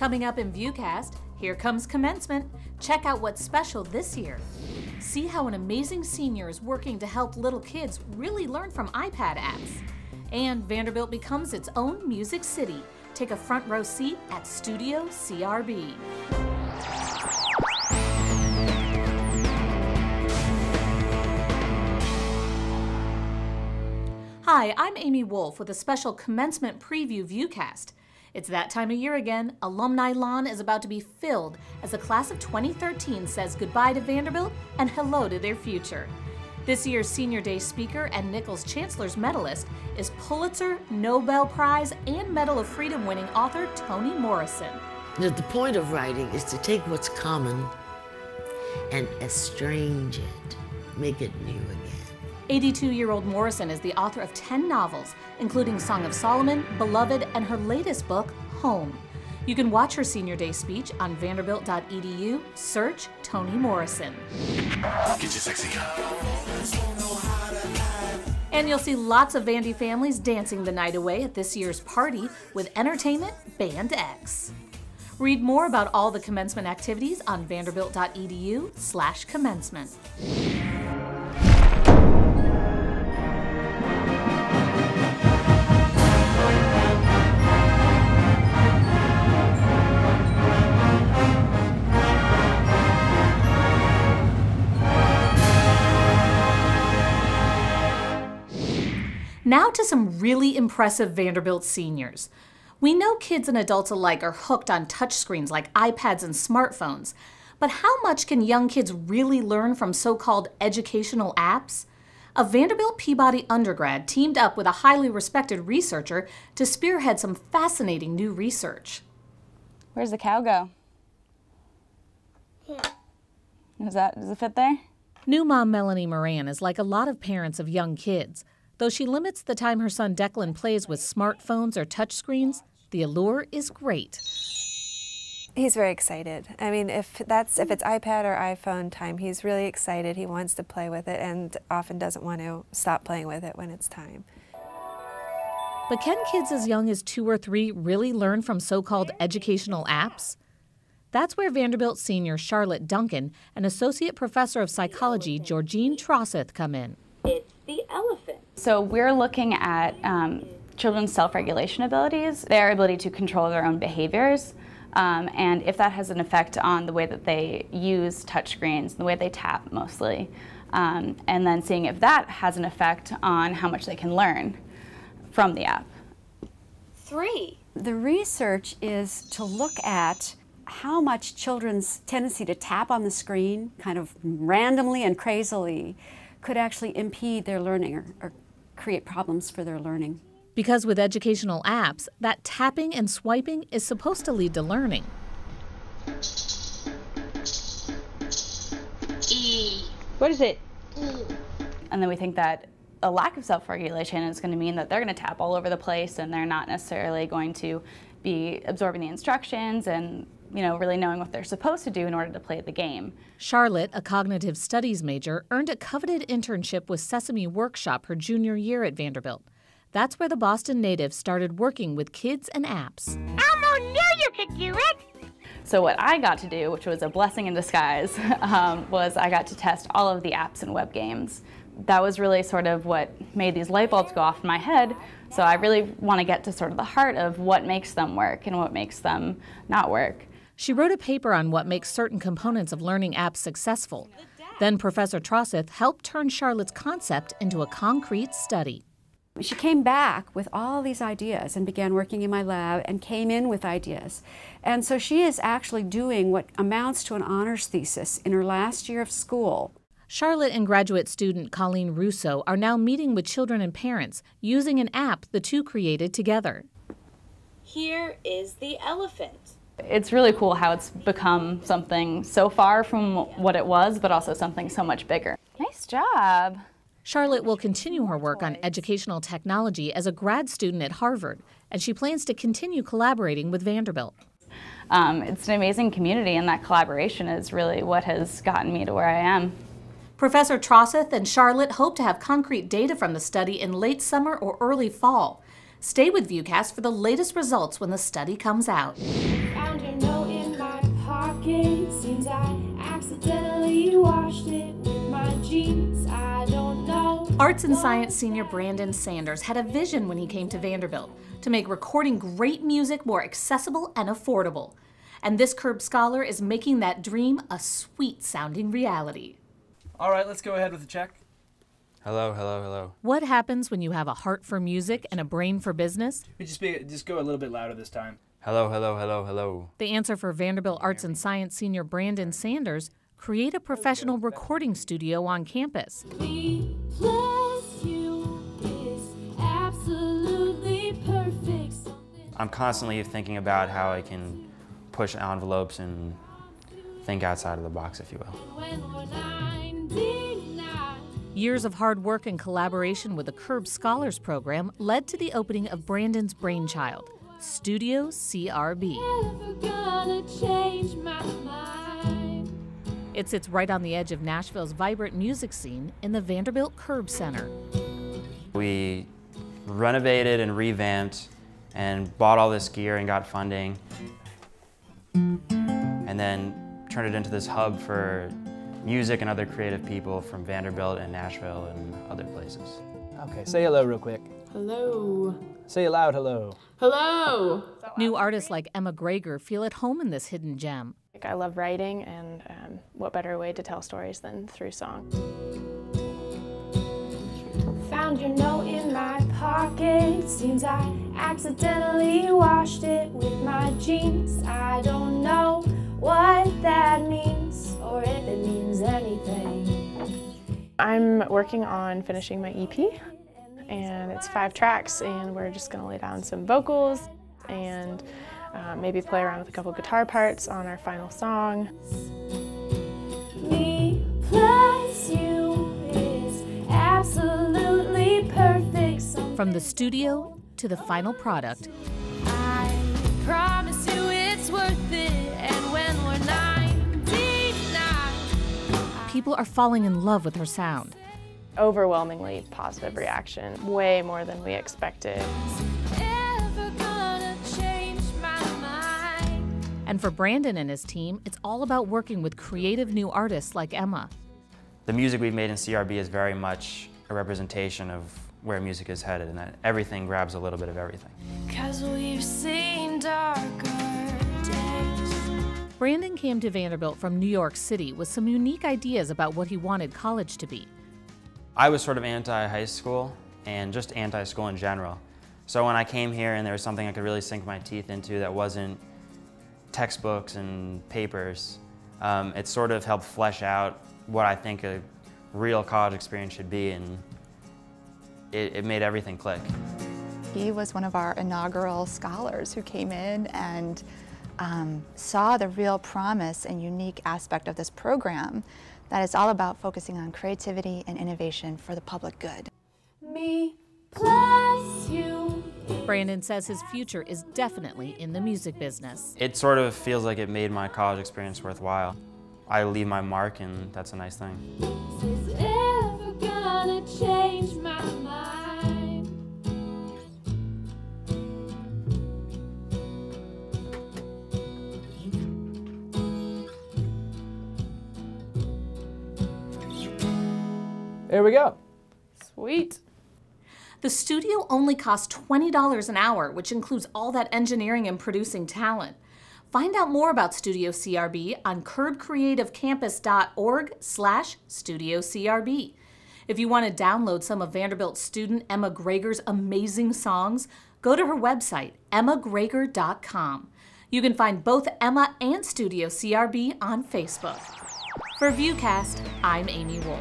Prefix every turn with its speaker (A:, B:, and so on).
A: Coming up in VUCast, here comes commencement. Check out what's special this year. See how an amazing senior is working to help little kids really learn from iPad apps. And Vanderbilt becomes its own music city. Take a front row seat at Studio CRB. Hi, I'm Amy Wolf with a special Commencement Preview VUCast. It's that time of year again. Alumni Lawn is about to be filled as the class of 2013 says goodbye to Vanderbilt and hello to their future. This year's Senior Day speaker and Nichols Chancellor's medalist is Pulitzer, Nobel Prize, and Medal of Freedom winning author Toni Morrison.
B: The point of writing is to take what's common and estrange it, make it new again.
A: 82-year-old Morrison is the author of 10 novels, including Song of Solomon, Beloved, and her latest book, Home. You can watch her Senior Day speech on vanderbilt.edu. Search Toni Morrison.
C: Get your sexy on.
A: And you'll see lots of Vandy families dancing the night away at this year's party with entertainment Band X. Read more about all the commencement activities on vanderbilt.edu/commencement. Now to some really impressive Vanderbilt seniors. We know kids and adults alike are hooked on touchscreens like iPads and smartphones, but how much can young kids really learn from so-called educational apps? A Vanderbilt Peabody undergrad teamed up with a highly respected researcher to spearhead some fascinating new research.
D: Where's the cow go?
E: Yeah.
D: Does it fit there?
A: New mom Melanie Moran is like a lot of parents of young kids. Though she limits the time her son Declan plays with smartphones or touchscreens, the allure is great.
E: He's very excited. I mean, if it's iPad or iPhone time, he's really excited. He wants to play with it and often doesn't want to stop playing with it when it's time.
A: But can kids as young as 2 or 3 really learn from so-called educational apps? That's where Vanderbilt senior Charlotte Duncan and Associate Professor of Psychology Georgine Trosseth come in.
F: It's the elephant.
D: So we're looking at children's self-regulation abilities, their ability to control their own behaviors, and if that has an effect on the way that they use touchscreens, the way they tap mostly, and then seeing if that has an effect on how much they can learn from the app.
F: 3.
G: The research is to look at how much children's tendency to tap on the screen, kind of randomly and crazily, could actually impede their learning or create problems for their learning.
A: Because with educational apps, that tapping and swiping is supposed to lead to learning.
F: E.
D: What is it? E. And then we think that a lack of self-regulation is going to mean that they're going to tap all over the place and they're not necessarily going to be absorbing the instructions and really knowing what they're supposed to do in order to play the game.
A: Charlotte, a cognitive studies major, earned a coveted internship with Sesame Workshop her junior year at Vanderbilt. That's where the Boston native started working with kids and apps.
F: Elmo knew you could do it!
D: So what I got to do, which was a blessing in disguise, was I got to test all of the apps and web games. That was really sort of what made these light bulbs go off in my head. So I really want to get to sort of the heart of what makes them work and what makes them not work.
A: She wrote a paper on what makes certain components of learning apps successful. Then Professor Trosseth helped turn Charlotte's concept into a concrete study.
G: She came back with all these ideas and began working in my lab and came in with ideas. And so she is actually doing what amounts to an honors thesis in her last year of school.
A: Charlotte and graduate student Colleen Russo are now meeting with children and parents using an app the two created together.
F: Here is the elephant.
D: It's really cool how it's become something so far from what it was, but also something so much bigger. Nice job.
A: Charlotte will continue her work on educational technology as a grad student at Harvard, and she plans to continue collaborating with Vanderbilt.
D: It's an amazing community, and that collaboration is really what has gotten me to where I am.
A: Professor Trosseth and Charlotte hope to have concrete data from the study in late summer or early fall. Stay with VUCast for the latest results when the study comes out.
F: Found a
H: pocket. Seems I accidentally washed it with my jeans. I don't know.
A: Arts and Science senior Brandon Sanders had a vision when he came to Vanderbilt to make recording great music more accessible and affordable. And this Curb Scholar is making that dream a sweet-sounding reality.
I: All right, let's go ahead with the check.
J: Hello, hello, hello.
A: What happens when you have a heart for music and a brain for business?
I: We just go a little bit louder this time.
J: Hello, hello, hello, hello.
A: The answer for Vanderbilt Arts and Science senior Brandon Sanders: create a professional recording studio on campus.
H: Me plus you is absolutely perfect.
J: I'm constantly thinking about how I can push envelopes and think outside of the box, if you will.
H: When we're 99.
A: Years of hard work and collaboration with the Curb Scholars program led to the opening of Brandon's brainchild, Studio CRB.
H: Never gonna change my mind.
A: It sits right on the edge of Nashville's vibrant music scene in the Vanderbilt Curb Center.
J: We renovated and revamped and bought all this gear and got funding, and then turned it into this hub for music and other creative people from Vanderbilt and Nashville and other places.
I: Okay, say hello real quick.
K: Hello.
I: Say aloud hello.
K: Hello.
A: New artists like Emma Greger feel at home in this hidden gem.
K: I love writing, and what better way to tell stories than through song?
H: Found your note in my pocket. Seems I accidentally washed it with my jeans. I don't know what that means or if it means anything.
K: I'm working on finishing my EP, and it's 5 tracks, and we're just going to lay down some vocals and maybe play around with a couple guitar parts on our final song.
H: Me plus you is absolutely perfect.
A: From the studio to the final product,
H: I promise you it's worth it. And when we're 99,
A: people are falling in love with her sound.
K: Overwhelmingly positive reaction, way more than we expected.
H: ever gonna change my mind.
A: And for Brandon and his team, it's all about working with creative new artists like Emma.
J: The music we've made in CRB is very much a representation of where music is headed, and that everything grabs a little bit of everything.
H: 'Cause we've seen darker days.
A: Brandon came to Vanderbilt from New York City with some unique ideas about what he wanted college to be.
J: I was sort of anti-high school and just anti-school in general. So when I came here and there was something I could really sink my teeth into that wasn't textbooks and papers, it sort of helped flesh out what I think a real college experience should be, and it made everything click.
L: He was one of our inaugural scholars who came in and saw the real promise and unique aspect of this program that is all about focusing on creativity and innovation for the public good.
H: Me plus you.
A: Brandon says his future is definitely in the music business.
J: It sort of feels like it made my college experience worthwhile. I leave my mark, and that's a nice thing.
H: Is ever gonna change my mind.
I: There we go.
K: Sweet.
A: The studio only costs $20 an hour, which includes all that engineering and producing talent. Find out more about Studio CRB on curbcreativecampus.org/Studio CRB. If you want to download some of Vanderbilt student Emma Greger's amazing songs, go to her website, emmagreger.com. You can find both Emma and Studio CRB on Facebook. For VUCast, I'm Amy Wolf.